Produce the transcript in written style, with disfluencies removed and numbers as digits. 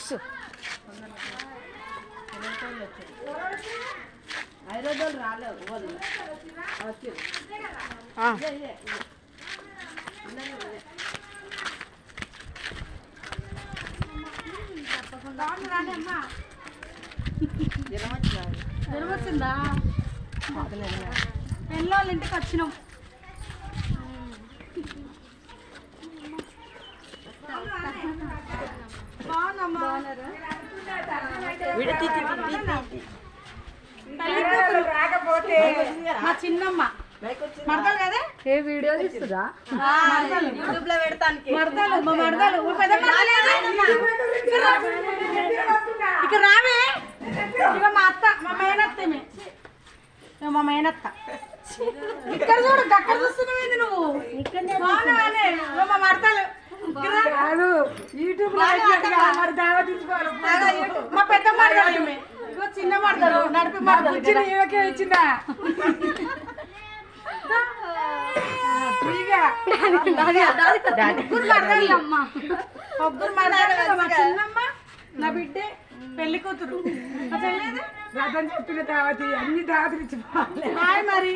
ఇసు 5 రోజులు రాలేవు వాళ్ళు జ్వరం వచ్చిందా? పెళ్ళి వాళ్ళ ఇంటికి వచ్చినాం. మా చిన్నమ్మ మడతలు కదా, ఏ వీడియో తీస్తుందా? యూట్యూబ్ లో పెడతానికి ఇక రావే. ఇక మా అత్త, మా మేనత్త, మా మేనత్త ఇక్కడ చూడు, అక్కడ చూస్తున్నావు నువ్వు. మా మడతలు యూట్యూబ్ మా పెద్ద మడతలు, చిన్న మడతలు, నడిపి మడతలు ఇచ్చిన చిన్నమ్మ నా బిడ్డే పెళ్లి కూతురు. రథం చెప్పిన దావతి అన్ని దావతులు ఇచ్చి మరి